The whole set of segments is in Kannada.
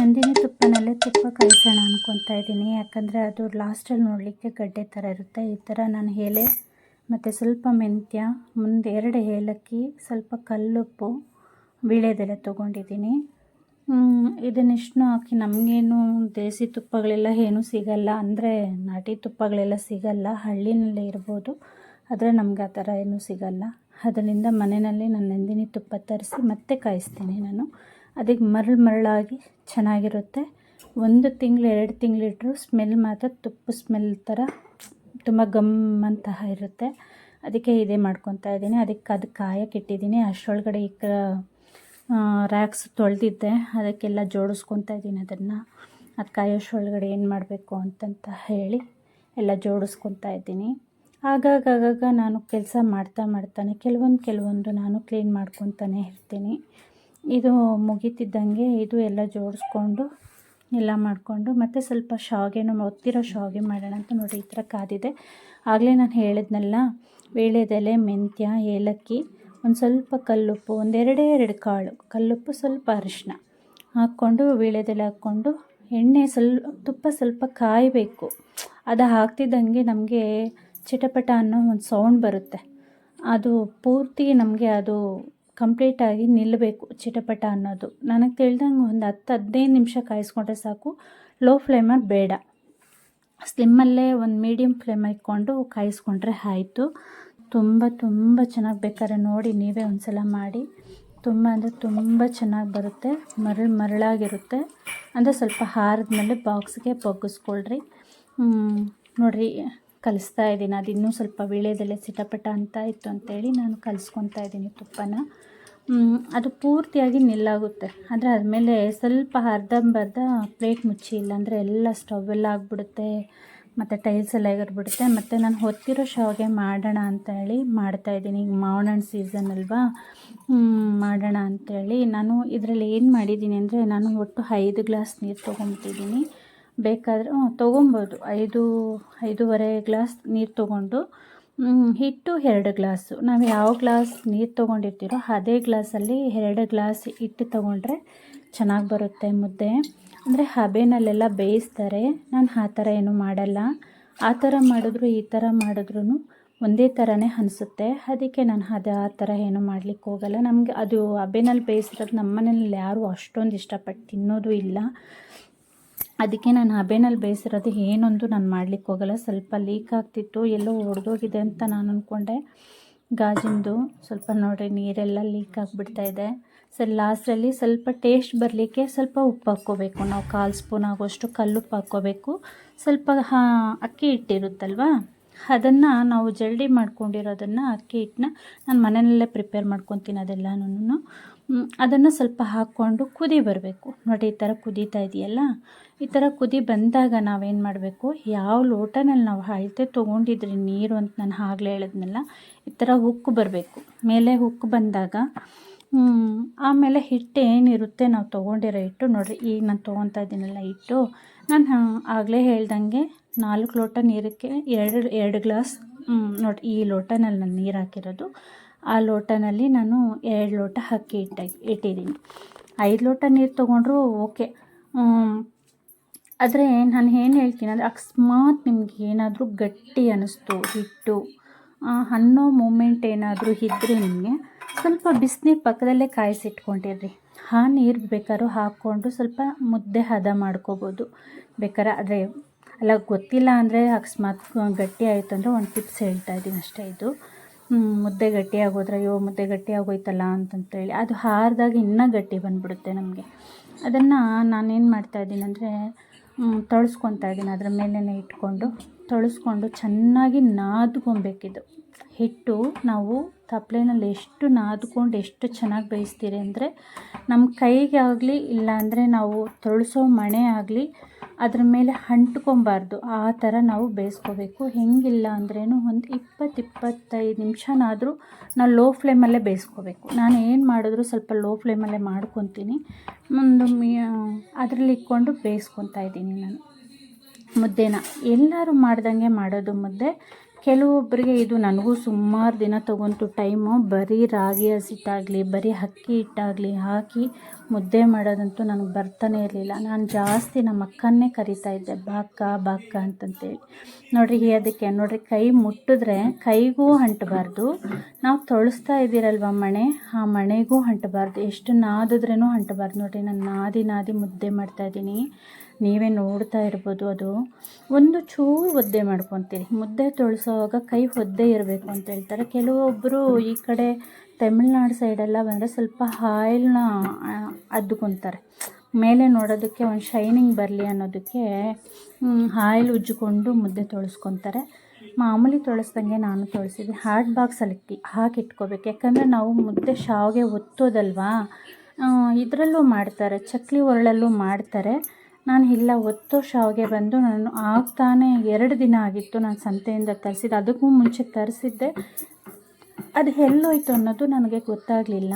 ನಂದಿನಿ ತುಪ್ಪನಲ್ಲೇ ತುಪ್ಪ ಕಾಯಿಸೋಣ ಅನ್ಕೊತಾ ಇದ್ದೀನಿ. ಯಾಕಂದರೆ ಅದು ಲಾಸ್ಟಲ್ಲಿ ನೋಡಲಿಕ್ಕೆ ಗಡ್ಡೆ ಥರ ಇರುತ್ತೆ. ಈ ಥರ ನಾನು ಎಲೆ ಮತ್ತು ಸ್ವಲ್ಪ ಮೆಂತ್ಯ, ಮುಂದೆ 2 ಏಲಕ್ಕಿ, ಸ್ವಲ್ಪ ಕಲ್ಲುಪ್ಪು, ವೀಳ್ಯದೆಲೆ ತೊಗೊಂಡಿದ್ದೀನಿ. ಇದನ್ನಿಷ್ಟು ಹಾಕಿ, ನಮಗೇನು ದೇಸಿ ತುಪ್ಪಗಳೆಲ್ಲ ಏನೂ ಸಿಗಲ್ಲ, ಅಂದರೆ ನಾಟಿ ತುಪ್ಪಗಳೆಲ್ಲ ಸಿಗಲ್ಲ, ಹಳ್ಳಿನಲ್ಲೇ ಇರ್ಬೋದು, ಆದರೆ ನಮ್ಗೆ ಆ ಥರ ಏನೂ ಸಿಗಲ್ಲ. ಅದರಿಂದ ಮನೆಯಲ್ಲಿ ನಾನು ನಂದಿನಿ ತುಪ್ಪ ತರಿಸಿ ಮತ್ತೆ ಕಾಯಿಸ್ತೀನಿ ನಾನು. ಅದಕ್ಕೆ ಮರಳಾಗಿ ಚೆನ್ನಾಗಿರುತ್ತೆ. 1 ತಿಂಗಳು 2 ತಿಂಗಳಿಟ್ಟರು ಸ್ಮೆಲ್ ಮಾತ್ರ ತುಪ್ಪ ಸ್ಮೆಲ್ ಥರ ತುಂಬ ಗಮ್ಮಂತಹ ಇರುತ್ತೆ. ಅದಕ್ಕೆ ಇದೇ ಮಾಡ್ಕೊತಾ ಇದ್ದೀನಿ. ಅದು ಕಾಯಕ್ಕೆ ಇಟ್ಟಿದ್ದೀನಿ. ಅಷ್ಟರೊಳಗಡೆ ರ್ಯಾಕ್ಸ್ ತೊಳೆದಿದ್ದೆ, ಅದಕ್ಕೆಲ್ಲ ಜೋಡಿಸ್ಕೊತಾ ಇದ್ದೀನಿ. ಅದು ಕಾಯೋಷ್ಟರೊಳಗಡೆ ಏನು ಮಾಡಬೇಕು ಅಂತಂತ ಹೇಳಿ ಎಲ್ಲ ಜೋಡಿಸ್ಕೊತಾ ಇದ್ದೀನಿ. ಆಗಾಗ ನಾನು ಕೆಲಸ ಮಾಡ್ತಾನೆ ಕೆಲವೊಂದು ನಾನು ಕ್ಲೀನ್ ಮಾಡ್ಕೊತಾನೆ ಇರ್ತೀನಿ. ಇದು ಮುಗಿತಿದ್ದಂಗೆ ಇದು ಎಲ್ಲ ಜೋಡಿಸ್ಕೊಂಡು ಎಲ್ಲ ಮಾಡಿಕೊಂಡು ಮತ್ತೆ ಸ್ವಲ್ಪ ಒತ್ತಿರೋ ಶಾವಿಗೆ ಮಾಡೋಣ ಅಂತ ನೋಡಿ ಈ ಥರ ಕಾದಿದೆ. ಆಗಲೇ ನಾನು ಹೇಳಿದ್ನಲ್ಲ, ವೀಳ್ಯದೆಲೆ, ಮೆಂತ್ಯ, ಏಲಕ್ಕಿ, ಒಂದು ಸ್ವಲ್ಪ ಕಲ್ಲುಪ್ಪು, 2 ಕಾಳು ಕಲ್ಲುಪ್ಪು, ಸ್ವಲ್ಪ ಅರಿಶಿನ ಹಾಕ್ಕೊಂಡು, ವೀಳ್ಯದೆಲೆ ಹಾಕ್ಕೊಂಡು, ತುಪ್ಪ ಸ್ವಲ್ಪ ಕಾಯಬೇಕು. ಅದು ಹಾಕ್ತಿದ್ದಂಗೆ ನಮಗೆ ಚಿಟಪಟ ಅನ್ನೋ ಒಂದು ಸೌಂಡ್ ಬರುತ್ತೆ. ಅದು ಪೂರ್ತಿ ನಮಗೆ ಅದು ಕಂಪ್ಲೀಟಾಗಿ ನಿಲ್ಲಬೇಕು ಚಿಟಪಟ ಅನ್ನೋದು. ನನಗೆ ತಿಳಿದಂಗೆ ಒಂದು 10-15 ನಿಮಿಷ ಕಾಯಿಸ್ಕೊಂಡ್ರೆ ಸಾಕು. ಲೋ ಫ್ಲೇಮಲ್ಲಿ ಬೇಡ, ಸ್ಲಿಮ್ಮಲ್ಲೇ ಒಂದು ಮೀಡಿಯಮ್ ಫ್ಲೇಮ್ ಇಟ್ಕೊಂಡು ಕಾಯಿಸ್ಕೊಂಡ್ರೆ ಆಯಿತು. ತುಂಬ ಚೆನ್ನಾಗಿ, ಬೇಕಾದ್ರೆ ನೋಡಿ ನೀವೇ ಒಂದು ಸಲ ಮಾಡಿ. ತುಂಬ ಚೆನ್ನಾಗಿ ಬರುತ್ತೆ. ಮರಳಾಗಿರುತ್ತೆ. ಅಂದರೆ ಸ್ವಲ್ಪ ಹಾರಿದ್ಮೇಲೆ ಬಾಕ್ಸ್ಗೆ ಬಗ್ಗಿಸ್ಕೊಳ್ರಿ. ನೋಡಿರಿ, ಕಲಿಸ್ತಾ ಇದ್ದೀನಿ. ಅದು ಇನ್ನೂ ಸ್ವಲ್ಪ ವೀಳ್ಯದೆಲೆ ಚಿಟಪಟ ಅಂತ ಇತ್ತು ಅಂತೇಳಿ ನಾನು ಕಲಿಸ್ಕೊತಾ ಇದ್ದೀನಿ ತುಪ್ಪನ. ಅದು ಪೂರ್ತಿಯಾಗಿ ನಿಲ್ಲಾಗುತ್ತೆ. ಆದರೆ ಆದಮೇಲೆ ಸ್ವಲ್ಪ ಅರ್ಧಂಬರ್ಧ ಪ್ಲೇಟ್ ಮುಚ್ಚಿ, ಇಲ್ಲಾಂದರೆ ಎಲ್ಲ ಸ್ಟವೆಲ್ಲ ಆಗಿಬಿಡುತ್ತೆ, ಮತ್ತು ಟೈಲ್ಸ್ ಎಲ್ಲ ಎಗರ್ಬಿಡುತ್ತೆ. ಮತ್ತು ನಾನು ಹೊತ್ತಿರೋ ಶಾವಿಗೆ ಮಾಡೋಣ ಅಂತೇಳಿ ಮಾಡ್ತಾಯಿದ್ದೀನಿ. ಈಗ ಮಾವಿನ ಹಣ್ಣು ಸೀಸನ್ ಅಲ್ವಾ, ಮಾಡೋಣ ಅಂಥೇಳಿ ನಾನು ಇದರಲ್ಲಿ ಏನು ಮಾಡಿದ್ದೀನಿ ಅಂದರೆ, ನಾನು ಒಟ್ಟು 5 ಗ್ಲಾಸ್ ನೀರು ತೊಗೊಂಬಿಟ್ಟಿದ್ದೀನಿ. ಬೇಕಾದರೆ ತೊಗೊಬೋದು, 5-5.5 ಗ್ಲಾಸ್ ನೀರು ತೊಗೊಂಡು, ಹಿಟ್ಟು 2 ಗ್ಲಾಸು. ನಾವು ಯಾವ ಗ್ಲಾಸ್ ನೀರು ತೊಗೊಂಡಿರ್ತೀರೋ ಅದೇ ಗ್ಲಾಸಲ್ಲಿ 2 ಗ್ಲಾಸ್ ಹಿಟ್ಟು ತೊಗೊಂಡ್ರೆ ಚೆನ್ನಾಗಿ ಬರುತ್ತೆ ಮುದ್ದೆ. ಅಂದರೆ ಹಬೆನಲ್ಲೆಲ್ಲ ಬೇಯಿಸ್ತಾರೆ, ನಾನು ಆ ಥರ ಏನೂ ಮಾಡಲ್ಲ. ಆ ಥರ ಮಾಡಿದ್ರು ಈ ಥರ ಮಾಡಿದ್ರೂ ಒಂದೇ ಥರನೇ ಅನಿಸುತ್ತೆ. ಅದಕ್ಕೆ ನಾನು ಆ ಥರ ಏನೂ ಮಾಡಲಿಕ್ಕೆ ಹೋಗಲ್ಲ. ನಮಗೆ ಅದು ಹಬೆನಲ್ಲಿ ಬೇಯಿಸಿರೋದು ನಮ್ಮ ಮನೇಲಿ ಯಾರೂ ಅಷ್ಟೊಂದು ಇಷ್ಟಪಟ್ಟು ತಿನ್ನೋದು ಇಲ್ಲ. ಅದಕ್ಕೆ ನಾನು ಹಬೆನಲ್ಲಿ ಬೇಯಿಸಿರೋದು ಏನೊಂದು ನಾನು ಮಾಡಲಿಕ್ಕೆ ಹೋಗಲ್ಲ. ಸ್ವಲ್ಪ ಲೀಕ್ ಆಗ್ತಿತ್ತು, ಎಲ್ಲೋ ಒಡೆದೋಗಿದೆ ಅಂತ ನಾನು ಅಂದ್ಕೊಂಡೆ, ಗಾಜಿಂದು. ಸ್ವಲ್ಪ ನೋಡಿರಿ, ನೀರೆಲ್ಲ ಲೀಕ್ ಆಗಿಬಿಡ್ತಾಯಿದೆ. ಸರಿ, ಲಾಸ್ಟಲ್ಲಿ ಸ್ವಲ್ಪ ಟೇಸ್ಟ್ ಬರಲಿಕ್ಕೆ ಸ್ವಲ್ಪ ಉಪ್ಪು ಹಾಕ್ಕೋಬೇಕು. ನಾವು 1/4 ಸ್ಪೂನ್ ಆಗೋಷ್ಟು ಕಲ್ಲುಪ್ಪು ಹಾಕ್ಕೋಬೇಕು. ಸ್ವಲ್ಪ ಅಕ್ಕಿ ಹಿಟ್ಟಿರುತ್ತಲ್ವ, ಅದನ್ನು ನಾವು ಜಲ್ಡಿ ಮಾಡ್ಕೊಂಡಿರೋದನ್ನು, ಅಕ್ಕಿ ಹಿಟ್ಟನ್ನ ನಾನು ಮನೆಯಲ್ಲೇ ಪ್ರಿಪೇರ್ ಮಾಡ್ಕೊತೀನಿ ಅದೆಲ್ಲನೂ. ಅದನ್ನು ಸ್ವಲ್ಪ ಹಾಕ್ಕೊಂಡು ಕುದಿ ಬರಬೇಕು. ನೋಡಿ, ಈ ಥರ ಕುದೀತಾ ಇದೆಯಲ್ಲ, ಈ ಥರ ಕುದಿ ಬಂದಾಗ ನಾವೇನು ಮಾಡಬೇಕು, ಯಾವ ಲೋಟನಲ್ಲಿ ನಾವು ಅಳತೆ ತೊಗೊಂಡಿದ್ರಿ ನೀರು ಅಂತ ನಾನು ಆಗಲೇ ಹೇಳಿದ್ನಲ್ಲ, ಈ ಥರ ಉಕ್ಕು ಬರಬೇಕು. ಮೇಲೆ ಉಕ್ಕು ಬಂದಾಗ ಆಮೇಲೆ ಹಿಟ್ಟು ಏನಿರುತ್ತೆ, ನಾವು ತೊಗೊಂಡಿರೋ ಹಿಟ್ಟು ನೋಡಿರಿ, ಈಗ ನಾನು ತೊಗೊತಾ ಇದ್ದೀನಲ್ಲ ಹಿಟ್ಟು, ನಾನು ಆಗಲೇ ಹೇಳ್ದಂಗೆ 4 ಲೋಟ ನೀರಕ್ಕೆ 2 ಗ್ಲಾಸ್ ನೋಡಿ, ಈ ಲೋಟನಲ್ಲಿ ನಾನು ನೀರು ಹಾಕಿರೋದು. ಆ ಲೋಟನಲ್ಲಿ ನಾನು 2 ಲೋಟ ಅಕ್ಕಿ ಇಟ್ಟಿದ್ದೀನಿ. 5 ಲೋಟ ನೀರು ತೊಗೊಂಡ್ರು ಓಕೆ. ಆದರೆ ನಾನು ಏನು ಹೇಳ್ತೀನಿ ಅಂದರೆ, ಅಕಸ್ಮಾತ್ ನಿಮ್ಗೆ ಏನಾದರೂ ಗಟ್ಟಿ ಅನ್ನಿಸ್ತು ಹಿಟ್ಟು ಅನ್ನೋ ಮೂಮೆಂಟ್ ಏನಾದರೂ ಇದ್ದರೆ, ನಿಮಗೆ ಸ್ವಲ್ಪ ಬಿಸಿನೀರು ಪಕ್ಕದಲ್ಲೇ ಕಾಯಿಸಿಟ್ಕೊಂಡಿರ್ರಿ. ಆ ನೀರು ಬೇಕಾದ್ರೂ ಹಾಕ್ಕೊಂಡು ಸ್ವಲ್ಪ ಮುದ್ದೆ ಹದ ಮಾಡ್ಕೋಬೋದು ಬೇಕಾದ್ರೆ. ಆದರೆ ಅಲ್ಲ, ಗೊತ್ತಿಲ್ಲ ಅಂದರೆ ಅಕಸ್ಮಾತ್ ಗಟ್ಟಿ ಆಯಿತು ಅಂದರೆ ಒಂದು ಟಿಪ್ಸ್ ಹೇಳ್ತಾ ಇದ್ದೀನಿ ಅಷ್ಟೇ. ಇದು ಮುದ್ದೆ ಗಟ್ಟಿ ಆಗೋದ್ರೆ, ಅಯ್ಯೋ ಮುದ್ದೆ ಗಟ್ಟಿ ಆಗೋಯ್ತಲ್ಲ ಅಂತಂತೇಳಿ, ಅದು ಹಾರಿದಾಗ ಇನ್ನೂ ಗಟ್ಟಿ ಬಂದುಬಿಡುತ್ತೆ ನಮಗೆ. ಅದನ್ನು ನಾನೇನು ಮಾಡ್ತಾಯಿದ್ದೀನಿ ಅಂದರೆ, ತೊಳಸ್ಕೊತಾ ಇದ್ದೀನಿ. ಅದರ ಮೇಲೇ ಇಟ್ಕೊಂಡು ತೊಳಸ್ಕೊಂಡು ಚೆನ್ನಾಗಿ ನಾದ್ಕೊಬೇಕಿದು ಹಿಟ್ಟು. ನಾವು ತಪ್ಪಲೆನಲ್ಲಿ ಎಷ್ಟು ನಾದ್ಕೊಂಡು ಎಷ್ಟು ಚೆನ್ನಾಗಿ ಬೇಯಿಸ್ತೀರಿ ಅಂದರೆ, ನಮ್ಮ ಕೈಗೆ ಆಗಲಿ, ಇಲ್ಲಾಂದರೆ ನಾವು ತೊಳಸೋ ಮಣೆ ಆಗಲಿ ಅದ್ರ ಮೇಲೆ ಅಂಟ್ಕೊಬಾರ್ದು. ಆ ಥರ ನಾವು ಬೇಯಿಸ್ಕೋಬೇಕು. ಹೆಂಗಿಲ್ಲ ಅಂದ್ರೇನು ಒಂದು 20-25 ನಿಮಿಷನಾದರೂ ನಾವು ಲೋ ಫ್ಲೇಮಲ್ಲೇ ಬೇಯಿಸ್ಕೋಬೇಕು. ನಾನು ಏನು ಮಾಡಿದ್ರು ಸ್ವಲ್ಪ ಲೋ ಫ್ಲೇಮಲ್ಲೇ ಮಾಡ್ಕೊತೀನಿ. ಅದರಲ್ಲಿ ಇಟ್ಕೊಂಡು ಬೇಯಿಸ್ಕೊತಾ ಇದ್ದೀನಿ ನಾನು ಮುದ್ದೆನ. ಎಲ್ಲರೂ ಮಾಡ್ದಂಗೆ ಮಾಡೋದು ಮುದ್ದೆ. ಕೆಲವೊಬ್ಬರಿಗೆ ಇದು ನನಗೂ ಸುಮಾರು ದಿನ ತೊಗೊಂತು ಟೈಮು. ಬರೀ ರಾಗಿ ಹಸಿಟ್ಟಾಗಲಿ ಬರೀ ಅಕ್ಕಿ ಹಿಟ್ಟಾಗಲಿ ಹಾಕಿ ಮುದ್ದೆ ಮಾಡೋದಂತೂ ನನಗೆ ಬರ್ತಾನೆ ಇರಲಿಲ್ಲ. ನಾನು ಜಾಸ್ತಿ ನಮ್ಮ ಅಕ್ಕನ್ನೇ ಕರಿತಾ ಇದ್ದೆ, ಬಾಕ್ಕ ಬಾಕ್ಕ ಅಂತಂತೇಳಿ. ನೋಡಿರಿ ಅದಕ್ಕೆ ನೋಡಿರಿ ಕೈ ಮುಟ್ಟಿದ್ರೆ ಕೈಗೂ ಅಂಟಬಾರ್ದು, ನಾವು ತೊಳಸ್ತಾ ಇದ್ದೀರಲ್ವ ಮಣೆ, ಆ ಮಣೆಗೂ ಅಂಟಬಾರ್ದು, ಎಷ್ಟು ನಾದಿದ್ರೂ ಅಂಟಬಾರ್ದು. ನೋಡಿರಿ ನಾನು ನಾದಿ ನಾದಿ ಮುದ್ದೆ ಮಾಡ್ತಾಯಿದ್ದೀನಿ, ನೀವೇ ನೋಡ್ತಾ ಇರ್ಬೋದು. ಅದು ಒಂದು ಚೂರು ಒದ್ದೆ ಮಾಡ್ಕೊತೀರಿ. ಮುದ್ದೆ ತೊಳಸೋವಾಗ ಕೈ ಒದ್ದೆ ಇರಬೇಕು ಅಂತ ಹೇಳ್ತಾರೆ. ಕೆಲವೊಬ್ಬರು ಈ ಕಡೆ ತಮಿಳ್ನಾಡು ಸೈಡೆಲ್ಲ ಬಂದರೆ ಸ್ವಲ್ಪ ಆಯಿಲ್ನ ಅದ್ಕೊತಾರೆ, ಮೇಲೆ ನೋಡೋದಕ್ಕೆ ಒಂದು ಶೈನಿಂಗ್ ಬರಲಿ ಅನ್ನೋದಕ್ಕೆ ಆಯಿಲ್ ಉಜ್ಜಿಕೊಂಡು ಮುದ್ದೆ ತೊಳಸ್ಕೊತಾರೆ. ಮಾಮೂಲಿ ತೊಳಸ್ದಂಗೆ ನಾನು ತೊಳಸಿದ್ದೆ. ಹಾಟ್ ಬಾಕ್ಸಲ್ಲಿ ಹಾಕಿಟ್ಕೋಬೇಕು, ಯಾಕಂದರೆ ನಾವು ಮುದ್ದೆ ಶಾವಿಗೆ ಒತ್ತೋದಲ್ವಾ, ಇದರಲ್ಲೂ ಮಾಡ್ತಾರೆ, ಚಕ್ಲಿ ಒರಳಲ್ಲೂ ಮಾಡ್ತಾರೆ. ನಾನು ಇಲ್ಲ ಒತ್ತೋ ಶಾವಿಗೆ ಬಂದು ನಾನು ಆಗ್ತಾನೆ 2 ದಿನ ಆಗಿತ್ತು ನಾನು ಸಂತೆಯಿಂದ ತರಿಸಿದ್ದೆ. ಅದಕ್ಕೂ ಮುಂಚೆ ತರಿಸಿದ್ದೆ, ಅದು ಎಲ್ಲೋಯ್ತು ಅನ್ನೋದು ನನಗೆ ಗೊತ್ತಾಗಲಿಲ್ಲ.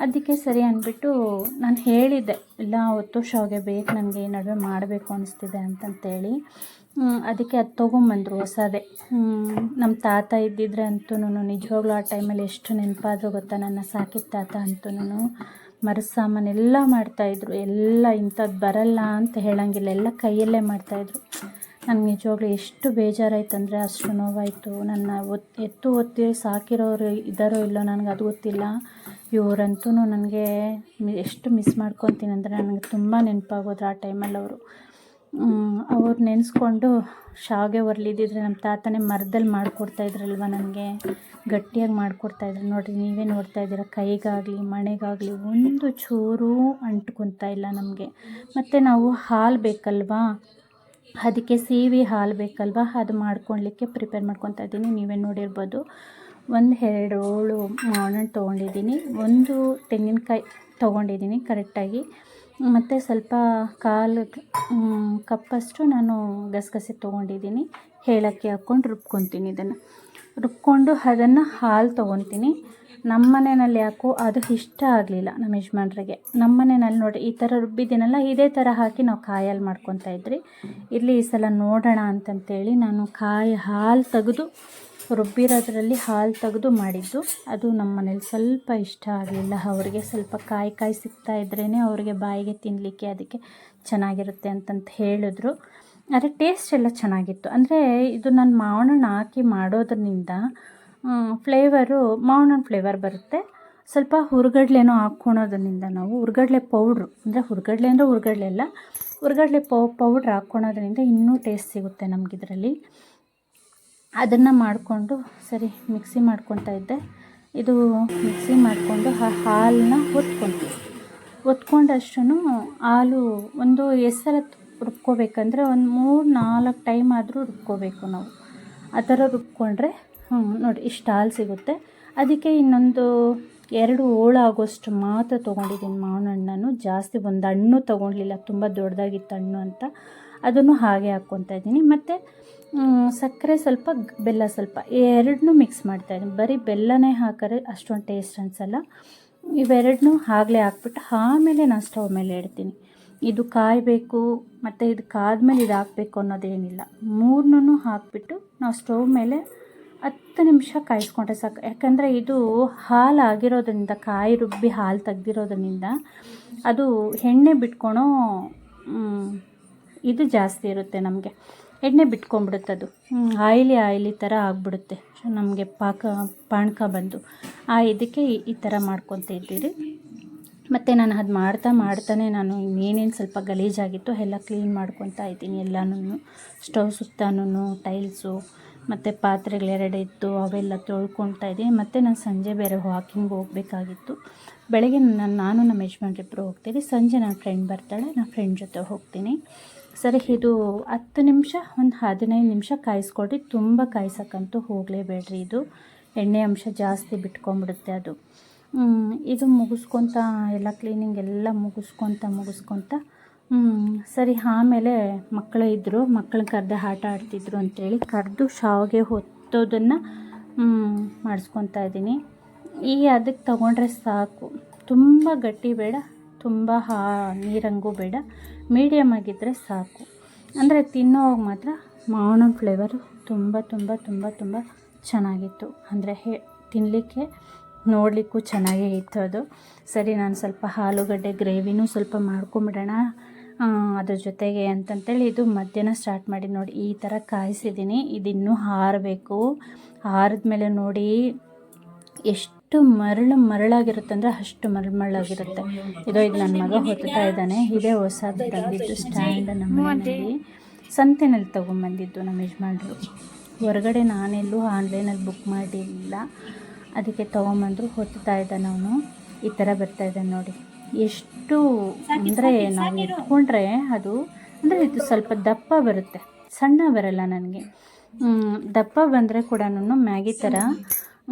ಅದಕ್ಕೆ ಸರಿ ಅಂದ್ಬಿಟ್ಟು ನಾನು ಹೇಳಿದ್ದೆ, ಇಲ್ಲ ಒತ್ತೋ ಶಾವಿಗೆ ಬೇಕು ನನಗೆ, ಈ ನಡುವೆ ಮಾಡಬೇಕು ಅನಿಸ್ತಿದೆ ಅಂತಂತೇಳಿ. ಅದಕ್ಕೆ ಅದು ತೊಗೊಂಬಂದರು ಹೊಸದೇ. ನಮ್ಮ ತಾತ ಇದ್ದಿದ್ರೆ ಅಂತೂ ನಿಜವಾಗ್ಲೂ ಆ ಟೈಮಲ್ಲಿ ಎಷ್ಟು ನೆನಪಾದರೂ ಗೊತ್ತಾ, ನನ್ನ ಸಾಕಿದ ತಾತ ಅಂತೂ ಮರದ ಸಾಮಾನೆಲ್ಲ ಮಾಡ್ತಾಯಿದ್ರು. ಎಲ್ಲ ಇಂಥದ್ದು ಬರಲ್ಲ ಅಂತ ಹೇಳೋಂಗಿಲ್ಲ, ಎಲ್ಲ ಕೈಯಲ್ಲೇ ಮಾಡ್ತಾಯಿದ್ರು. ನನಗೆ ನಿಜವಾಗ್ಲೂ ಎಷ್ಟು ಬೇಜಾರಾಯ್ತು ಅಂದರೆ ಅಷ್ಟು ನೋವಾಯಿತು. ನನ್ನ ಒತ್ತಿ ಸಾಕಿರೋರು ಇದ್ದಾರೋ ಇಲ್ಲೋ ನನಗೆ ಅದು ಗೊತ್ತಿಲ್ಲ. ಇವರಂತೂ ನನಗೆ ಎಷ್ಟು ಮಿಸ್ ಮಾಡ್ಕೊತೀನಿ ಅಂದರೆ ನನಗೆ ತುಂಬ ನೆನಪಾಗೋದ್ರು ಆ ಟೈಮಲ್ಲಿ ಅವರು. ಅವ್ರು ನೆನೆಸ್ಕೊಂಡು ಶಾವಿಗೆ ಒರ್ಲಿದ್ದಿದ್ರೆ ನಮ್ಮ ತಾತನೇ ಮರದಲ್ಲಿ ಮಾಡಿಕೊಡ್ತಾಯಿದ್ರಲ್ವ, ನನಗೆ ಗಟ್ಟಿಯಾಗಿ ಮಾಡಿಕೊಡ್ತಾಯಿದ್ರು. ನೋಡಿರಿ ನೀವೇ ನೋಡ್ತಾ ಇದ್ದೀರ, ಕೈಗಾಗಲಿ ಮಣೆಗಾಗಲಿ ಒಂದು ಚೂರು ಅಂಟ್ಕೊತಾ ಇಲ್ಲ ನಮಗೆ. ಮತ್ತು ನಾವು ಹಾಲು ಬೇಕಲ್ವಾ, ಅದಕ್ಕೆ ಸೀವಿ ಹಾಲು ಬೇಕಲ್ವ, ಅದು ಮಾಡ್ಕೊಳ್ಲಿಕ್ಕೆ ಪ್ರಿಪೇರ್ ಮಾಡ್ಕೊತಾ ಇದ್ದೀನಿ. ನೀವೇ ನೋಡಿರ್ಬೋದು. 1-2 ಹೋಳು ಮಾವಿನ ಹಣ್ಣು ತೊಗೊಂಡಿದ್ದೀನಿ, 1 ತೆಂಗಿನಕಾಯಿ ತೊಗೊಂಡಿದ್ದೀನಿ ಕರೆಕ್ಟಾಗಿ, ಮತ್ತು ಸ್ವಲ್ಪ 1/4 ಕಪ್ಪಷ್ಟು ನಾನು ಗಸಗಸೆ ತೊಗೊಂಡಿದ್ದೀನಿ. ಏಲಕ್ಕಿ ಹಾಕ್ಕೊಂಡು ರುಬ್ಕೊತೀನಿ. ಇದನ್ನು ರುಬ್ಕೊಂಡು ಅದನ್ನು ಹಾಲು ತೊಗೊತೀನಿ. ನಮ್ಮ ಮನೆಯಲ್ಲಿ ಯಾಕೋ ಅದು ಇಷ್ಟ ಆಗಲಿಲ್ಲ ನಮ್ಮ ಯಜಮಾನ್ರಿಗೆ. ನಮ್ಮ ಮನೆಯಲ್ಲಿ ನೋಡಿ ಈ ಥರ ರುಬ್ಬಿದ್ದೀನಲ್ಲ, ಇದೇ ಥರ ಹಾಕಿ ನಾವು ಕಾಯಲ್ಲಿ ಮಾಡ್ಕೊತಾ ಇದ್ರಿ. ಇಲ್ಲಿ ಈ ಸಲ ನೋಡೋಣ ಅಂತಂತೇಳಿ ನಾನು ಹಾಲು ತೆಗೆದು ರುಬ್ಬಿರೋದ್ರಲ್ಲಿ ಹಾಲು ತೆಗೆದು ಮಾಡಿದ್ದು. ಅದು ನಮ್ಮ ಮನೇಲಿ ಸ್ವಲ್ಪ ಇಷ್ಟ ಆಗಲಿಲ್ಲ ಅವರಿಗೆ. ಸ್ವಲ್ಪ ಕಾಯಿ ಸಿಗ್ತಾ ಇದ್ರೇ ಅವರಿಗೆ ಬಾಯಿಗೆ ತಿನ್ನಲಿಕ್ಕೆ ಅದಕ್ಕೆ ಚೆನ್ನಾಗಿರುತ್ತೆ ಅಂತಂತ ಹೇಳಿದ್ರು. ಆದರೆ ಟೇಸ್ಟ್ ಎಲ್ಲ ಚೆನ್ನಾಗಿತ್ತು. ಅಂದರೆ ಇದು ನಾನು ಮಾವಿನ ಹಣ್ಣು ಹಾಕಿ ಮಾಡೋದ್ರಿಂದ ಫ್ಲೇವರು ಮಾವಿನ ಹಣ್ಣು ಫ್ಲೇವರ್ ಬರುತ್ತೆ. ಸ್ವಲ್ಪ ಹುರ್ಗಡ್ಲೆನೋ ಹಾಕ್ಕೊಳೋದ್ರಿಂದ ನಾವು ಹುರ್ಗಡ್ಲೆ ಪೌಡ್ರು, ಅಂದರೆ ಹುರ್ಗಡ್ಲೆ ಅಂದರೆ ಹುರ್ಗಡ್ಲೆ ಅಲ್ಲ, ಹುರ್ಗಡ್ಲೆ ಪೌಡ್ರ್ ಹಾಕ್ಕೊಳೋದ್ರಿಂದ ಇನ್ನೂ ಟೇಸ್ಟ್ ಸಿಗುತ್ತೆ ನಮಗಿದ್ರಲ್ಲಿ. ಅದನ್ನು ಮಾಡಿಕೊಂಡು ಸರಿ ಮಿಕ್ಸಿ ಮಾಡ್ಕೊತಾ ಇದ್ದೆ. ಇದು ಮಿಕ್ಸಿ ಮಾಡಿಕೊಂಡು ಹಾಲನ್ನ ಒತ್ಕೊಂಡಷ್ಟು ಹಾಲು ಒಂದು ಎಷ್ಟರ ರುಬ್ಕೋಬೇಕಂದ್ರೆ ಒಂದು 3-4 ಟೈಮ್ ಆದರೂ ರುಬ್ಕೋಬೇಕು ನಾವು. ಆ ಥರ ರುಬ್ಕೊಂಡ್ರೆ ನೋಡಿ ಇಷ್ಟು ಹಾಲು ಸಿಗುತ್ತೆ. ಅದಕ್ಕೆ ಇನ್ನೊಂದು 2 ಹೋಳು ಆಗೋಷ್ಟು ಮಾತ್ರ ತೊಗೊಂಡಿದ್ದೀನಿ ಮಾವಿನ ಹಣ್ಣನ್ನು. ಜಾಸ್ತಿ ಒಂದು ಹಣ್ಣು ತೊಗೊಳ್ಲಿಲ್ಲ, ತುಂಬ ದೊಡ್ಡದಾಗಿತ್ತು ಹಣ್ಣು ಅಂತ. ಅದನ್ನು ಹಾಗೆ ಹಾಕ್ಕೊತಾ ಇದ್ದೀನಿ. ಮತ್ತು ಸಕ್ಕರೆ ಸ್ವಲ್ಪ, ಬೆಲ್ಲ ಸ್ವಲ್ಪ, ಎರಡನ್ನೂ ಮಿಕ್ಸ್ ಮಾಡ್ತಾಯಿದ್ದೀನಿ. ಬರೀ ಬೆಲ್ಲನೇ ಹಾಕಿದ್ರೆ ಅಷ್ಟೊಂದು ಟೇಸ್ಟ್ ಅನಿಸಲ್ಲ. ಇವೆರಡನ್ನೂ ಆಗಲೇ ಹಾಕ್ಬಿಟ್ಟು ಆಮೇಲೆ ನಾನು ಸ್ಟವ್ ಮೇಲೆ ಇಡ್ತೀನಿ. ಇದು ಕಾಯಬೇಕು ಮತ್ತು ಇದು ಕಾದ್ಮೇಲೆ ಇದು ಹಾಕಬೇಕು ಅನ್ನೋದೇನಿಲ್ಲ. 3ನೂ ಹಾಕಿಬಿಟ್ಟು ನಾವು ಸ್ಟವ್ ಮೇಲೆ 10 ನಿಮಿಷ ಕಾಯಿಸ್ಕೊಂಡ್ರೆ ಸಾಕು. ಯಾಕಂದರೆ ಇದು ಹಾಲು ಆಗಿರೋದ್ರಿಂದ, ಕಾಯಿ ರುಬ್ಬಿ ಹಾಲು ತೆಗ್ದಿರೋದ್ರಿಂದ ಅದು ಎಣ್ಣೆ ಬಿಟ್ಕೊಳೋ ಇದು ಜಾಸ್ತಿ ಇರುತ್ತೆ, ನಮಗೆ ಎಣ್ಣೆ ಬಿಟ್ಕೊಂಡ್ಬಿಡುತ್ತದು. ಆಯಿಲಿ ಥರ ಆಗಿಬಿಡುತ್ತೆ ನಮಗೆ ಪಾನಕ ಬಂದು. ಇದಕ್ಕೆ ಈ ಥರ ಮಾಡ್ಕೊತ ಇದ್ದೀರಿ. ಮತ್ತು ನಾನು ಅದು ಮಾಡ್ತಾನೆ ನಾನು ಇನ್ನೇನೇನು ಸ್ವಲ್ಪ ಗಲೀಜಾಗಿತ್ತು ಎಲ್ಲ ಕ್ಲೀನ್ ಮಾಡ್ಕೊತಾ ಇದ್ದೀನಿ. ಎಲ್ಲನೂ ಸ್ಟವ್ ಸುತ್ತಾನು ಟೈಲ್ಸು ಮತ್ತು ಪಾತ್ರೆಗಳು 2 ಇತ್ತು, ಅವೆಲ್ಲ ತೊಳ್ಕೊತಾ ಇದ್ದೀನಿ. ಮತ್ತು ನಾನು ಸಂಜೆ ಬೇರೆ ವಾಕಿಂಗ್ ಹೋಗಬೇಕಾಗಿತ್ತು. ಬೆಳಗ್ಗೆ ನಾನು ನಮ್ಮ ಯಜಮಾನ್ರಿಬ್ಬರು ಹೋಗ್ತೀವಿ, ಸಂಜೆ ನನ್ನ ಫ್ರೆಂಡ್ ಬರ್ತಾಳೆ, ನಾನು ಫ್ರೆಂಡ್ ಜೊತೆ ಹೋಗ್ತೀನಿ. ಸರಿ, ಇದು 10 ನಿಮಿಷ ಒಂದು 15 ನಿಮಿಷ ಕಾಯಿಸ್ಕೊಡ್ರಿ. ತುಂಬ ಕಾಯಿಸೋಕ್ಕಂತೂ ಹೋಗಲೇಬೇಡ್ರಿ, ಇದು ಎಣ್ಣೆ ಅಂಶ ಜಾಸ್ತಿ ಬಿಟ್ಕೊಂಡ್ಬಿಡುತ್ತೆ ಅದು. ಇದು ಮುಗಿಸ್ಕೊತ ಎಲ್ಲ ಕ್ಲೀನಿಂಗ್ ಎಲ್ಲ ಮುಗಿಸ್ಕೊತ ಸರಿ. ಆಮೇಲೆ ಮಕ್ಕಳು ಇದ್ದರು, ಮಕ್ಕಳನ್ನ ಕರೆದು ಆಟ ಆಡ್ತಿದ್ರು ಅಂತೇಳಿ ಕರೆದು ಶಾವಿಗೆ ಹೊತ್ತೋದನ್ನು ಮಾಡಿಸ್ಕೊತಾ ಇದ್ದೀನಿ. ಅದಕ್ಕೆ ತೊಗೊಂಡ್ರೆ ಸಾಕು, ತುಂಬ ಗಟ್ಟಿ ಬೇಡ, ತುಂಬ ನೀರಂಗೂ ಬೇಡ, ಮೀಡಿಯಮ್ ಆಗಿದ್ದರೆ ಸಾಕು. ಅಂದರೆ ತಿನ್ನೋವಾಗ ಮಾತ್ರ ಮಾವಿನ ಫ್ಲೇವರು ತುಂಬ ತುಂಬ ತುಂಬ ತುಂಬ ಚೆನ್ನಾಗಿತ್ತು. ಅಂದರೆ ತಿನ್ನಲಿಕ್ಕೆ ನೋಡಲಿಕ್ಕೂ ಚೆನ್ನಾಗೇ ಇತ್ತು ಅದು. ಸರಿ, ನಾನು ಸ್ವಲ್ಪ ಆಲೂಗಡ್ಡೆ ಗ್ರೇವಿನೂ ಸ್ವಲ್ಪ ಮಾಡ್ಕೊಂಬಿಡೋಣ ಅದ್ರ ಜೊತೆಗೆ ಅಂತಂತೇಳಿ ಇದು ಮಧ್ಯಾಹ್ನ ಸ್ಟಾರ್ಟ್ ಮಾಡಿ ನೋಡಿ ಈ ಥರ ಕಾಯಿಸಿದ್ದೀನಿ. ಇದಿನ್ನೂ ಆರಬೇಕು. ಆರಿದ್ಮೇಲೆ ನೋಡಿ ಎಷ್ಟು ಮರಳಾಗಿರುತ್ತೆ ಅಂದರೆ ಅಷ್ಟು ಮರಳಾಗಿರುತ್ತೆ. ಇದು ನನ್ನ ಮಗ ಹೊತ್ತಾ ಇದ್ದಾನೆ. ಇದೇ ಹೊಸದು ತಂದಿದ್ದು ಸ್ಟ್ಯಾಂಡ್ ನಮ್ಮ ಮನೆಯಲ್ಲಿ ಸಂತೆನಲ್ಲಿ ತೊಗೊಂಬಂದಿದ್ದು ನಮ್ಮ ಯಜಮಾನ್ರು. ಹೊರಗಡೆ ನಾನೆಲ್ಲೂ ಆನ್ಲೈನಲ್ಲಿ ಬುಕ್ ಮಾಡಿಲ್ಲ, ಅದಕ್ಕೆ ತೊಗೊಂಬಂದ್ರು. ಹೊತ್ತಾ ಇದ್ದಾನೆ ಅವನು. ಈ ಥರ ಬರ್ತಾಯಿದ್ದಾನೆ ನೋಡಿ. ಎಷ್ಟು ಅಂದರೆ ನಾವು ಇಟ್ಕೊಂಡ್ರೆ ಅದು ಅಂದರೆ ಇದು ಸ್ವಲ್ಪ ದಪ್ಪ ಬರುತ್ತೆ, ಸಣ್ಣ ಬರಲ್ಲ ನನಗೆ. ದಪ್ಪ ಬಂದರೆ ಕೂಡ ಮ್ಯಾಗಿ ಥರ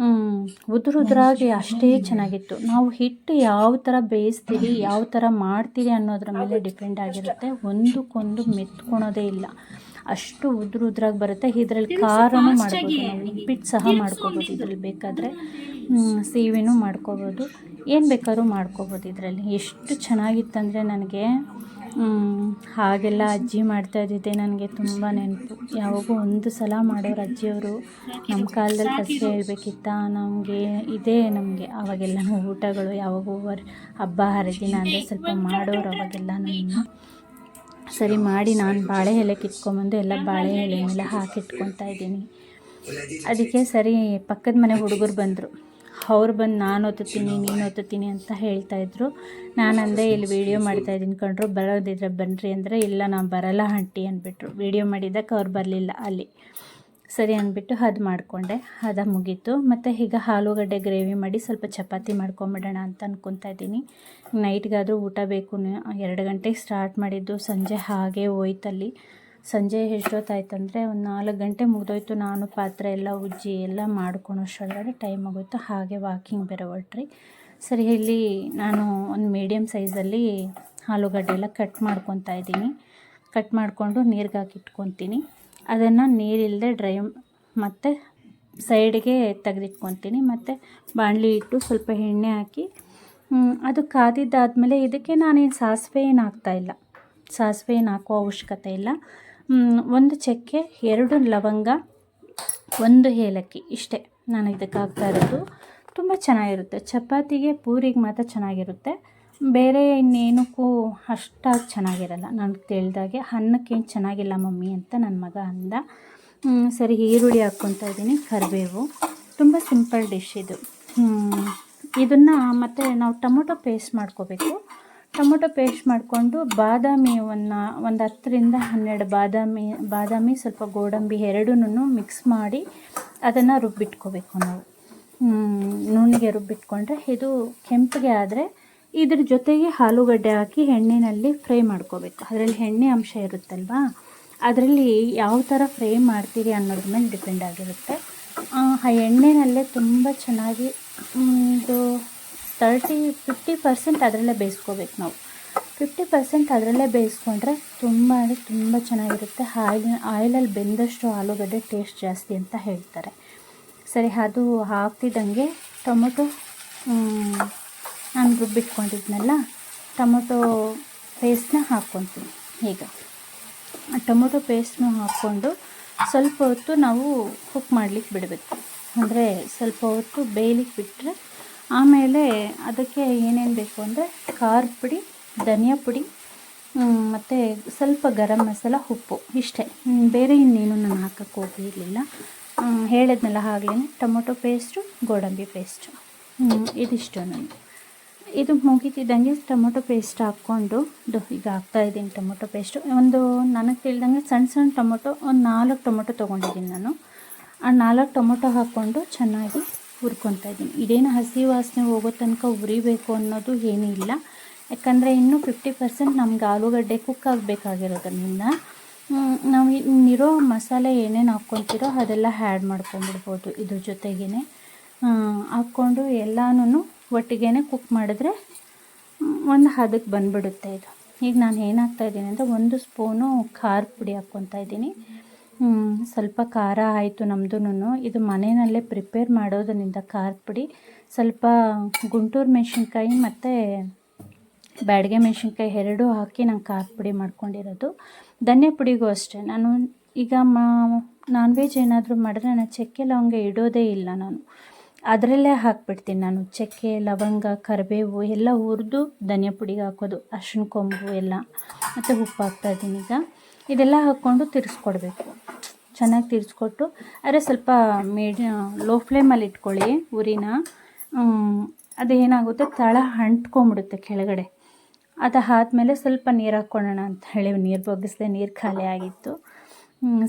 ಉದುರಾಗಿ ಅಷ್ಟೇ ಚೆನ್ನಾಗಿತ್ತು. ನಾವು ಹಿಟ್ಟು ಯಾವ ಥರ ಬೇಯಿಸ್ತೀವಿ, ಯಾವ ಥರ ಮಾಡ್ತೀವಿ ಅನ್ನೋದ್ರ ಮೇಲೆ ಡಿಪೆಂಡ್ ಆಗಿರುತ್ತೆ. ಒಂದಕ್ಕೊಂದು ಮೆತ್ಕೊಳೋದೇ ಇಲ್ಲ, ಅಷ್ಟು ಉದ್ರಾಗಿ ಬರುತ್ತೆ. ಇದರಲ್ಲಿ ಖಾರನೂ ಮಾಡ್ಬೋದು, ಉಪ್ಪಿಟ್ಟು ಸಹ ಮಾಡ್ಕೋಬೋದು ಇದ್ರಲ್ಲಿ. ಬೇಕಾದರೆ ಸೀವೆನೂ ಮಾಡ್ಕೋಬೋದು, ಏನು ಬೇಕಾದ್ರೂ ಮಾಡ್ಕೋಬೋದು ಇದರಲ್ಲಿ. ಎಷ್ಟು ಚೆನ್ನಾಗಿತ್ತಂದರೆ ನನಗೆ ಹಾಗೆಲ್ಲ ಅಜ್ಜಿ ಮಾಡ್ತಾಯಿದ್ದಿದ್ದೆ ನನಗೆ ತುಂಬ ನೆನಪು. ಯಾವಾಗೂ ಒಂದು ಸಲ ಮಾಡೋರು ಅಜ್ಜಿಯವರು. ನಮ್ಮ ಕಾಲದಲ್ಲಿ ಫಸ್ಟ್ ಹೇಳ್ಬೇಕಿತ್ತ ನಮಗೆ ಇದೇ ನಮಗೆ ಆವಾಗೆಲ್ಲ ಊಟಗಳು ಯಾವಾಗೂ ಹಬ್ಬ ಹರಿದಿನ ಅಂದರೆ ಸ್ವಲ್ಪ ಮಾಡೋರು ಅವಾಗೆಲ್ಲ. ನಾನು ಸರಿ ಮಾಡಿ ನಾನು ಬಾಳೆ ಎಲೆ ಕಿತ್ಕೊಂಬಂದು ಎಲ್ಲ ಬಾಳೆ ಎಲೆ ಮೇಲೆ ಹಾಕಿಟ್ಕೊತಾ ಇದ್ದೀನಿ. ಅದಕ್ಕೆ ಸರಿ ಪಕ್ಕದ ಮನೆ ಹುಡುಗರು ಬಂದರು. ಅವ್ರು ಬಂದು ನಾನು ಒತ್ತುತ್ತೀನಿ ನೀನು ಒತ್ತುತ್ತೀನಿ ಅಂತ ಹೇಳ್ತಾಯಿದ್ರು. ನಾನಂದರೆ ಇಲ್ಲಿ ವೀಡಿಯೋ ಮಾಡ್ತಾಯಿದ್ದೀನಿ ಕಣ್ರು, ಬರೋದಿದ್ರೆ ಬನ್ನಿರಿ ಅಂದರೆ ಇಲ್ಲ ನಾನು ಬರಲ್ಲ ಆಂಟಿ ಅಂದ್ಬಿಟ್ರು. ವೀಡಿಯೋ ಮಾಡಿದ್ದಕ್ಕೆ ಅವ್ರು ಬರಲಿಲ್ಲ ಅಲ್ಲಿ. ಸರಿ ಅಂದ್ಬಿಟ್ಟು ಅದು ಮಾಡಿಕೊಂಡೆ, ಅದು ಮುಗೀತು. ಮತ್ತು ಈಗ ಆಲೂಗಡ್ಡೆ ಗ್ರೇವಿ ಮಾಡಿ ಸ್ವಲ್ಪ ಚಪಾತಿ ಮಾಡ್ಕೊಂಬಿಡೋಣ ಅಂತ ಅಂದ್ಕೊತಾ ಇದ್ದೀನಿ. ನೈಟ್ಗಾದರೂ ಊಟ ಬೇಕು. 2 ಗಂಟೆಗೆ ಸ್ಟಾರ್ಟ್ ಮಾಡಿದ್ದು, ಸಂಜೆ ಹಾಗೆ ಹೋಯ್ತಲ್ಲಿ. ಸಂಜೆ ಎಷ್ಟೊತ್ತಾಯ್ತಂದರೆ ಒಂದು 4 ಗಂಟೆ ಮುಗಿದೋಯ್ತು. ನಾನು ಪಾತ್ರೆ ಎಲ್ಲ ಉಜ್ಜಿ ಎಲ್ಲ ಮಾಡ್ಕೊಳೋಷ್ಟೊಳಗಡೆ ಟೈಮ್ ಆಗೋಯ್ತು. ಹಾಗೆ ವಾಕಿಂಗ್ ಬೇರೆ ಹೊರಟ್ರಿ. ಸರಿ, ಇಲ್ಲಿ ನಾನು ಒಂದು ಮೀಡಿಯಮ್ ಸೈಜಲ್ಲಿ ಆಲೂಗಡ್ಡೆ ಎಲ್ಲ ಕಟ್ ಮಾಡ್ಕೊತಾ ಇದ್ದೀನಿ. ಕಟ್ ಮಾಡಿಕೊಂಡು ನೀರಿಗೆ ಹಾಕಿ ಇಟ್ಕೊತೀನಿ. ಅದನ್ನು ನೀರಿಲ್ಲದೆ ಡ್ರೈ ಮತ್ತು ಸೈಡಿಗೆ ತೆಗೆದಿಟ್ಕೊತೀನಿ. ಮತ್ತು ಬಾಣಲಿ ಇಟ್ಟು ಸ್ವಲ್ಪ ಎಣ್ಣೆ ಹಾಕಿ ಅದು ಕಾದಿದ್ದಾದಮೇಲೆ ಇದಕ್ಕೆ ನಾನೇನು ಸಾಸಿವೆ ಏನು ಹಾಕ್ತಾಯಿಲ್ಲ, ಸಾಸಿವೆ ಏನು ಹಾಕೋ ಅವಶ್ಯಕತೆ ಇಲ್ಲ. 1 ಚಕ್ಕೆ, 2 ಲವಂಗ, 1 ಏಲಕ್ಕಿ, ಇಷ್ಟೇ ನಾನು ಇದಕ್ಕೆ ಹಾಕ್ತಾ ಇರೋದು. ತುಂಬ ಚೆನ್ನಾಗಿರುತ್ತೆ ಚಪಾತಿಗೆ, ಪೂರಿಗೆ ಮಾತ್ರ ಚೆನ್ನಾಗಿರುತ್ತೆ. ಬೇರೆ ಇನ್ನೇನಕ್ಕೂ ಅಷ್ಟಾಗಿ ಚೆನ್ನಾಗಿರಲ್ಲ. ನಾನು ತಿಳಿದಾಗೆ ಅನ್ನಕ್ಕೇನು ಚೆನ್ನಾಗಿಲ್ಲ ಮಮ್ಮಿ ಅಂತ ನನ್ನ ಮಗ ಅಂದ. ಸರಿ, ಈರುಳ್ಳಿ ಹಾಕ್ಕೊತಾ ಇದ್ದೀನಿ, ಕರಿಬೇವು. ತುಂಬ ಸಿಂಪಲ್ ಡಿಶ್ ಇದು. ಇದನ್ನು ಮತ್ತು ನಾವು ಟೊಮೊಟೊ ಪೇಸ್ಟ್ ಮಾಡ್ಕೋಬೇಕು. ಟೊಮೊಟೊ ಪೇಸ್ಟ್ ಮಾಡಿಕೊಂಡು ಬಾದಾಮಿ ಒಂದು 10 ರಿಂದ 12 ಬಾದಾಮಿ ಸ್ವಲ್ಪ ಗೋಡಂಬಿ ಎರಡನ್ನೂ ಮಿಕ್ಸ್ ಮಾಡಿ ಅದನ್ನು ರುಬ್ಬಿಟ್ಕೋಬೇಕು ನಾವು. ನುಣ್ಣಗೆ ರುಬ್ಬಿಟ್ಕೊಂಡ್ರೆ ಇದು ಕೆಂಪಗೆ ಆದರೆ ಇದ್ರ ಜೊತೆಗೆ ಆಲೂಗಡ್ಡೆ ಹಾಕಿ ಎಣ್ಣೆಯಲ್ಲಿ ಫ್ರೈ ಮಾಡ್ಕೋಬೇಕು. ಅದರಲ್ಲಿ ಎಣ್ಣೆ ಅಂಶ ಇರುತ್ತಲ್ವ, ಅದರಲ್ಲಿ ಯಾವ ಥರ ಫ್ರೈ ಮಾಡ್ತೀರಿ ಅನ್ನೋದ್ರ ಮೇಲೆ ಡಿಪೆಂಡ್ ಆಗಿರುತ್ತೆ. ಆ ಎಣ್ಣೆನಲ್ಲೇ ತುಂಬ ಚೆನ್ನಾಗಿ ಒಂದು 50% ಅದರಲ್ಲೇ ಬೇಯಿಸ್ಕೋಬೇಕು ನಾವು. 50% ಅದರಲ್ಲೇ ಬೇಯಿಸ್ಕೊಂಡ್ರೆ ತುಂಬ ಅಂದರೆ ತುಂಬ ಚೆನ್ನಾಗಿರುತ್ತೆ. ಆಯಿಲಲ್ಲಿ ಬೆಂದಷ್ಟು ಆಲೂಗಡ್ಡೆ ಟೇಸ್ಟ್ ಜಾಸ್ತಿ ಅಂತ ಹೇಳ್ತಾರೆ. ಸರಿ, ಅದು ಹಾಕ್ತಿದ್ದಂಗೆ ಟೊಮೊಟೊ ನಾನು ರುಬ್ಬಿಟ್ಕೊಂಡಿದ್ನಲ್ಲ ಟೊಮೊಟೊ ಪೇಸ್ಟ್ನ ಹಾಕ್ಕೊತೀನಿ. ಈಗ ಟೊಮೊಟೊ ಪೇಸ್ಟ್ನ ಹಾಕ್ಕೊಂಡು ಸ್ವಲ್ಪ ಹೊತ್ತು ನಾವು ಕುಕ್ ಮಾಡಲಿಕ್ಕೆ ಬಿಡಬೇಕು. ಅಂದರೆ ಸ್ವಲ್ಪ ಹೊತ್ತು ಬೇಯಲಿಕ್ಕೆ ಬಿಟ್ಟರೆ ಆಮೇಲೆ ಅದಕ್ಕೆ ಏನೇನು ಬೇಕು ಅಂದರೆ ಖಾರದ ಪುಡಿ, ಧನಿಯಾ ಪುಡಿ ಮತ್ತು ಸ್ವಲ್ಪ ಗರಂ ಮಸಾಲ, ಉಪ್ಪು, ಇಷ್ಟೇ. ಬೇರೆ ಇನ್ನೇನು ನಾನು ಹಾಕೋಕ್ಕೆ ಹೋಗಿರಲಿಲ್ಲ. ಹೇಳಿದ್ನಲ್ಲ ಆಗಲೇ ಟೊಮೊಟೊ ಪೇಸ್ಟು, ಗೋಡಂಬಿ ಪೇಸ್ಟು, ಇದಿಷ್ಟು. ನನಗೆ ಇದು ಮುಗಿತಿದ್ದಂಗೆ ಟೊಮೊಟೊ ಪೇಸ್ಟ್ ಹಾಕ್ಕೊಂಡು ಈಗ ಹಾಕ್ತಾಯಿದ್ದೀನಿ ಟೊಮೊಟೊ ಪೇಸ್ಟು. ನನಗೆ ತಿಳಿದಂಗೆ ಸಣ್ಣ ಟೊಮೊಟೊ ಒಂದು 4 ಟೊಮೊಟೊ ತೊಗೊಂಡಿದ್ದೀನಿ ನಾನು. ಆ 4 ಟೊಮೊಟೊ ಹಾಕ್ಕೊಂಡು ಚೆನ್ನಾಗಿ ಹುರ್ಕೊತಾ ಇದ್ದೀನಿ. ಇದೇನು ಹಸಿ ವಾಸನೆ ಹೋಗೋ ತನಕ ಹುರಿಬೇಕು ಅನ್ನೋದು ಏನೂ ಇಲ್ಲ. ಯಾಕಂದರೆ ಇನ್ನೂ 50% ನಮ್ಗೆ ಆಲೂಗಡ್ಡೆ ಕುಕ್ ಆಗಬೇಕಾಗಿರೋದ್ರಿಂದ ನಾವು ಇನ್ನಿರೋ ಮಸಾಲೆ ಏನೇನು ಹಾಕ್ಕೊತೀರೋ ಅದೆಲ್ಲ ಆ್ಯಡ್ ಮಾಡ್ಕೊಂಬಿಡ್ಬೋದು. ಇದ್ರ ಜೊತೆಗೇ ಹಾಕ್ಕೊಂಡು ಎಲ್ಲನೂ ಒಟ್ಟಿಗೆ ಕುಕ್ ಮಾಡಿದ್ರೆ ಒಂದು ಹದಕ್ಕೆ ಬಂದುಬಿಡುತ್ತೆ ಇದು. ಈಗ ನಾನು ಏನಾಗ್ತಾಯಿದ್ದೀನಿ ಅಂದರೆ 1 ಸ್ಪೂನು ಖಾರದ ಪುಡಿ ಹಾಕ್ಕೊತಾ ಇದ್ದೀನಿ. ಸ್ವಲ್ಪ ಖಾರ ಆಯಿತು ನಮ್ಮದೂ. ಇದು ಮನೆಯಲ್ಲೇ ಪ್ರಿಪೇರ್ ಮಾಡೋದರಿಂದ ಖಾರದ ಪುಡಿ ಸ್ವಲ್ಪ ಗುಂಟೂರು ಮೆಣಸಿನ್ಕಾಯಿ ಮತ್ತು ಬ್ಯಾಡಗೆ ಮೆಣಸಿನ್ಕಾಯಿ ಎರಡೂ ಹಾಕಿ ನಾನು ಖಾರ ಪುಡಿ ಮಾಡ್ಕೊಂಡಿರೋದು. ಧನಿಯಾ ಪುಡಿಗೂ ಅಷ್ಟೇ, ನಾನು ಈಗ ನಾನ್ ವೆಜ್ ಏನಾದರೂ ಮಾಡಿದ್ರೆ ನಾನು ಚಕ್ಕೆ ಲವಂಗ ಇಡೋದೇ ಇಲ್ಲ, ನಾನು ಅದರಲ್ಲೇ ಹಾಕ್ಬಿಡ್ತೀನಿ. ನಾನು ಚಕ್ಕೆ ಲವಂಗ ಕರಿಬೇವು ಎಲ್ಲ ಹುರಿದು ಧನಿಯಾ ಪುಡಿಗೆ ಹಾಕೋದು, ಅರಿಶಿನ ಕೊಂಬು ಎಲ್ಲ, ಮತ್ತು ಉಪ್ಪು ಹಾಕ್ತಾಯಿದ್ದೀನಿ. ಈಗ ಇದೆಲ್ಲ ಹಾಕ್ಕೊಂಡು ತಿರ್ಗಿಸ್ಕೊಡ್ಬೇಕು, ಚೆನ್ನಾಗಿ ತಿರ್ಗಿಸ್ಕೊಟ್ಟು. ಆದರೆ ಸ್ವಲ್ಪ ಲೋ ಫ್ಲೇಮಲ್ಲಿ ಇಟ್ಕೊಳ್ಳಿ ಉರಿನ. ಅದೇನಾಗುತ್ತೆ, ತಳ ಅಂಟ್ಕೊಂಬಿಡುತ್ತೆ ಕೆಳಗಡೆ. ಅದಾದಮೇಲೆ ಸ್ವಲ್ಪ ನೀರು ಹಾಕ್ಕೊಳ್ಳೋಣ ಅಂತ ಹೇಳಿ ನೀರು ಬಗ್ಗಿಸ್ದೆ, ನೀರು ಖಾಲಿ ಆಗಿತ್ತು.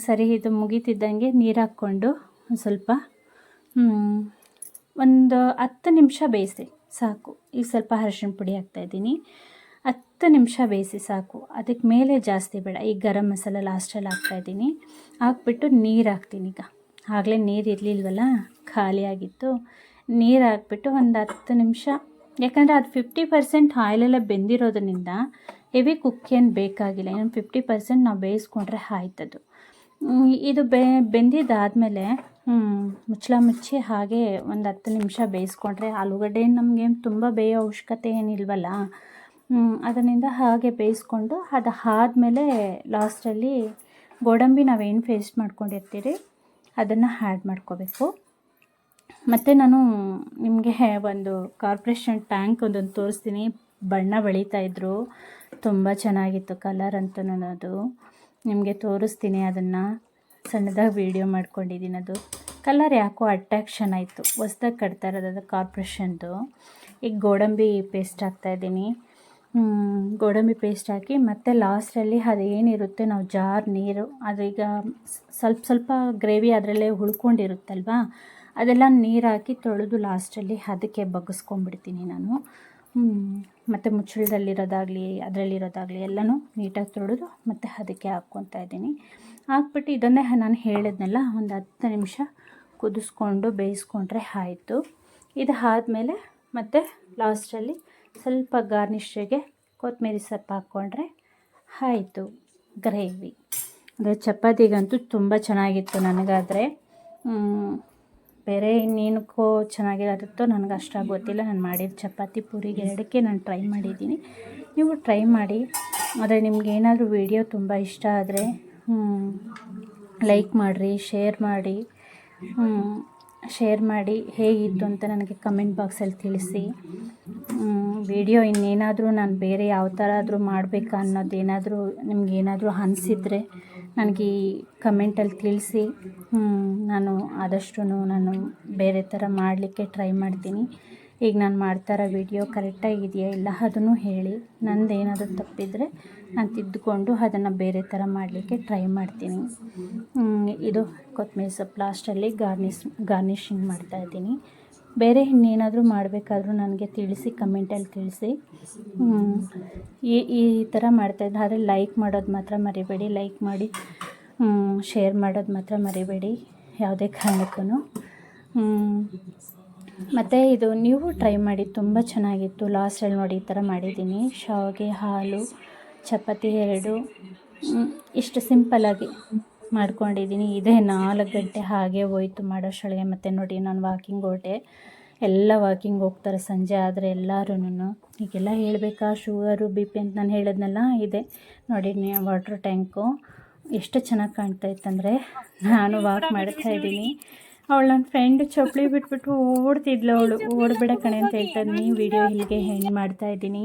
ಸರಿ, ಇದು ಮುಗೀತಿದ್ದಂಗೆ ನೀರು ಹಾಕ್ಕೊಂಡು ಒಂದು ಸ್ವಲ್ಪ ಒಂದು 10 ನಿಮಿಷ ಬೇಯಿಸಿ ಸಾಕು. ಈಗ ಸ್ವಲ್ಪ ಅರಿಶಿನ ಪುಡಿ ಹಾಕ್ತಾಯಿದ್ದೀನಿ, 10 ನಿಮಿಷ ಬೇಯಿಸಿ ಸಾಕು. ಅದಕ್ಕೆ ಮೇಲೆ ಜಾಸ್ತಿ ಬೇಡ. ಈಗ ಗರಂ ಮಸಾಲ ಲಾಸ್ಟಲ್ಲಿ ಹಾಕ್ತಾಯಿದ್ದೀನಿ, ಹಾಕ್ಬಿಟ್ಟು ನೀರು ಹಾಕ್ತೀನಿ. ಈಗ ಆಗಲೇ ನೀರು ಇರಲಿಲ್ವಲ್ಲ, ಖಾಲಿಯಾಗಿತ್ತು. ನೀರು ಹಾಕ್ಬಿಟ್ಟು ಒಂದು 10 ನಿಮಿಷ, ಯಾಕಂದರೆ ಅದು 50% ಆಯಿಲೆಲ್ಲ ಬೆಂದಿರೋದ್ರಿಂದ ಹೆವಿ ಕುಕ್ ಏನು ಬೇಕಾಗಿಲ್ಲ. ಇನ್ನು 50% ನಾವು ಬೇಯಿಸ್ಕೊಂಡ್ರೆ ಆಯ್ತದು. ಇದು ಬೆಂದಿದ್ದಾದಮೇಲೆ ಮುಚ್ಚಳ ಮುಚ್ಚಿ ಹಾಗೆ ಒಂದು 10 ನಿಮಿಷ ಬೇಯಿಸ್ಕೊಂಡ್ರೆ, ಆಲೂಗಡ್ಡೆ ನಮಗೇನು ತುಂಬ ಬೇಯೋ ಅವಶ್ಯಕತೆ ಏನಿಲ್ವಲ್ಲ, ಅದರಿಂದ ಹಾಗೆ ಬೇಯಿಸ್ಕೊಂಡು ಅದಾದಮೇಲೆ ಲಾಸ್ಟಲ್ಲಿ ಗೋಡಂಬಿ ನಾವೇನು ಪೇಸ್ಟ್ ಮಾಡ್ಕೊಂಡಿರ್ತೀರಿ ಅದನ್ನು ಆ್ಯಡ್ ಮಾಡ್ಕೋಬೇಕು. ಮತ್ತು ನಾನು ನಿಮಗೆ ಒಂದು ಕಾರ್ಪೊರೇಷನ್ ಟ್ಯಾಂಕ್ ಒಂದೊಂದು ತೋರಿಸ್ತೀನಿ. ಬಣ್ಣ ಬಳಿತಾಯಿದ್ರು, ತುಂಬ ಚೆನ್ನಾಗಿತ್ತು ಕಲರ್ ಅಂತೂ. ನಾನು ಅದು ನಿಮಗೆ ತೋರಿಸ್ತೀನಿ, ಅದನ್ನು ಸಣ್ಣದಾಗಿ ವೀಡಿಯೋ ಮಾಡ್ಕೊಂಡಿದ್ದೀನಿ. ಅದು ಕಲರ್ ಯಾಕೋ ಅಟ್ರಾಕ್ಷನ್ ಆಯಿತು, ಹೊಸ್ದಾಗಿ ಕಟ್ತಾ ಇರೋದು ಅದು ಕಾರ್ಪೊರೇಷನ್ದು. ಈಗ ಗೋಡಂಬಿ ಪೇಸ್ಟ್ ಹಾಕ್ತಾಯಿದ್ದೀನಿ. ಗೋಡಂಬಿ ಪೇಸ್ಟ್ ಹಾಕಿ ಮತ್ತು ಲಾಸ್ಟಲ್ಲಿ ಅದೇನಿರುತ್ತೆ ನಾವು ಜಾರ್ ನೀರು, ಅದೀಗ ಸ್ವಲ್ಪ ಗ್ರೇವಿ ಅದರಲ್ಲೇ ಉಳ್ಕೊಂಡಿರುತ್ತಲ್ವ, ಅದೆಲ್ಲ ನೀರು ಹಾಕಿ ತೊಳೆದು ಲಾಸ್ಟಲ್ಲಿ ಅದಕ್ಕೆ ಬಗ್ಗಿಸ್ಕೊಂಡ್ಬಿಡ್ತೀನಿ ನಾನು. ಮತ್ತು ಮುಚ್ಚಳದಲ್ಲಿರೋದಾಗಲಿ ಅದರಲ್ಲಿರೋದಾಗಲಿ ಎಲ್ಲನೂ ನೀಟಾಗಿ ತೊಳೆದು ಮತ್ತು ಅದಕ್ಕೆ ಹಾಕ್ಕೊತಾ ಇದ್ದೀನಿ. ಹಾಕ್ಬಿಟ್ಟು ಇದನ್ನೇ ನಾನು ಹೇಳಿದ್ನಲ್ಲ, ಒಂದು 10 ನಿಮಿಷ ಕುದಿಸ್ಕೊಂಡು ಬೇಯಿಸ್ಕೊಂಡ್ರೆ ಆಯಿತು. ಇದು ಆದಮೇಲೆ ಮತ್ತು ಲಾಸ್ಟಲ್ಲಿ ಸ್ವಲ್ಪ ಗಾರ್ನಿಷಿಗೆ ಕೊತ್ತಂಬರಿ ಸೊಪ್ಪು ಹಾಕ್ಕೊಂಡ್ರೆ ಆಯಿತು ಗ್ರೇವಿ. ಅಂದರೆ ಚಪಾತಿಗಂತೂ ತುಂಬ ಚೆನ್ನಾಗಿತ್ತು ನನಗಾದರೆ. ಬೇರೆ ಇನ್ನೇನಕ್ಕೋ ಚೆನ್ನಾಗಿರುತ್ತೋ ನನಗೆ ಅಷ್ಟಾಗಿ ಗೊತ್ತಿಲ್ಲ. ನಾನು ಮಾಡಿದ ಚಪಾತಿ ಪೂರಿಗೆ ಎರಡಕ್ಕೆ ನಾನು ಟ್ರೈ ಮಾಡಿದ್ದೀನಿ, ನೀವು ಟ್ರೈ ಮಾಡಿ. ಆದರೆ ನಿಮಗೇನಾದರೂ ವಿಡಿಯೋ ತುಂಬ ಇಷ್ಟ ಆದರೆ ಲೈಕ್ ಮಾಡಿರಿ, ಶೇರ್ ಮಾಡಿ ಹೇಗಿತ್ತು ಅಂತ ನನಗೆ ಕಮೆಂಟ್ ಬಾಕ್ಸಲ್ಲಿ ತಿಳಿಸಿ. ವಿಡಿಯೋ ಇನ್ನೇನಾದರೂ ನಾನು ಬೇರೆ ಯಾವ ಥರ ಆದರೂ ಮಾಡಬೇಕಾ ಅನ್ನೋದೇನಾದರೂ ನಿಮಗೇನಾದರೂ ಅನಿಸಿದರೆ ನನಗೆ ಈ ಕಮೆಂಟಲ್ಲಿ ತಿಳಿಸಿ. ನಾನು ಆದಷ್ಟು ನಾನು ಬೇರೆ ಥರ ಮಾಡಲಿಕ್ಕೆ ಟ್ರೈ ಮಾಡ್ತೀನಿ. ಈಗ ನಾನು ಮಾಡ್ತಾರೋ ವಿಡಿಯೋ ಕರೆಕ್ಟಾಗಿದೆಯಾ ಇಲ್ಲ ಅದನ್ನು ಹೇಳಿ. ನಂದೇನಾದರೂ ತಪ್ಪಿದರೆ ನಾನು ತಿದ್ದುಕೊಂಡು ಅದನ್ನು ಬೇರೆ ಥರ ಮಾಡಲಿಕ್ಕೆ ಟ್ರೈ ಮಾಡ್ತೀನಿ. ಇದು ಕೊತ್ತಂಬರಿ ಸೊಪ್ಪು ಲಾಸ್ಟಲ್ಲಿ ಗಾರ್ನಿಷಿಂಗ್ ಮಾಡ್ತಾಯಿದ್ದೀನಿ. ಬೇರೆ ಇನ್ನೇನಾದರೂ ಮಾಡಬೇಕಾದ್ರೂ ನನಗೆ ತಿಳಿಸಿ, ಕಮೆಂಟಲ್ಲಿ ತಿಳಿಸಿ. ಈ ಥರ ಮಾಡ್ತಾಯಿದ್ದೆ. ಆದರೆ ಲೈಕ್ ಮಾಡೋದು ಮಾತ್ರ ಮರಿಬೇಡಿ, ಲೈಕ್ ಮಾಡಿ ಶೇರ್ ಮಾಡೋದು ಮಾತ್ರ ಮರಿಬೇಡಿ ಯಾವುದೇ ಕಾರಣಕ್ಕೂ. ಮತ್ತು ಇದು ನೀವು ಟ್ರೈ ಮಾಡಿ, ತುಂಬ ಚೆನ್ನಾಗಿತ್ತು. ಲಾಸ್ಟಲ್ಲಿ ನೋಡಿ ಈ ಥರ ಮಾಡಿದ್ದೀನಿ. ಶಾವಿಗೆ, ಹಾಲು, ಚಪಾತಿ 2 ಇಷ್ಟು ಸಿಂಪಲ್ಲಾಗಿ ಮಾಡ್ಕೊಂಡಿದ್ದೀನಿ. ಇದೇ 4 ಗಂಟೆ ಹಾಗೆ ಹೋಯ್ತು ಮಾಡೋಷ್ಟೊಳಗೆ. ಮತ್ತು ನೋಡಿ ನಾನು ವಾಕಿಂಗ್ ಹೊರಟೆ. ಎಲ್ಲ ವಾಕಿಂಗ್ ಹೋಗ್ತಾರೆ ಸಂಜೆ ಆದರೆ ಎಲ್ಲರೂ. ಈಗೆಲ್ಲ ಹೇಳಬೇಕಾ, ಶುಗರು BP ಅಂತ ನಾನು ಹೇಳಿದ್ನಲ್ಲ, ಇದೆ ನೋಡಿ ವಾಟ್ರ್ ಟ್ಯಾಂಕು ಎಷ್ಟು ಚೆನ್ನಾಗಿ ಕಾಣ್ತಾ ಇತ್ತಂದರೆ. ನಾನು ವಾಕ್ ಮಾಡ್ತಾಯಿದ್ದೀನಿ, ಅವಳು ನನ್ನ ಫ್ರೆಂಡು ಚಪ್ಪಲಿ ಬಿಟ್ಬಿಟ್ಟು ಓಡ್ತಿದ್ಲು. ಅವಳು ಓಡಬೇಡ ಕಣೆ ಅಂತ ಹೇಳ್ತಾ ಇದ್ದೀನಿ. ವಿಡಿಯೋ ಇಲ್ಲಿಗೆ ಎಂಡ್ ಮಾಡ್ತಾಯಿದ್ದೀನಿ.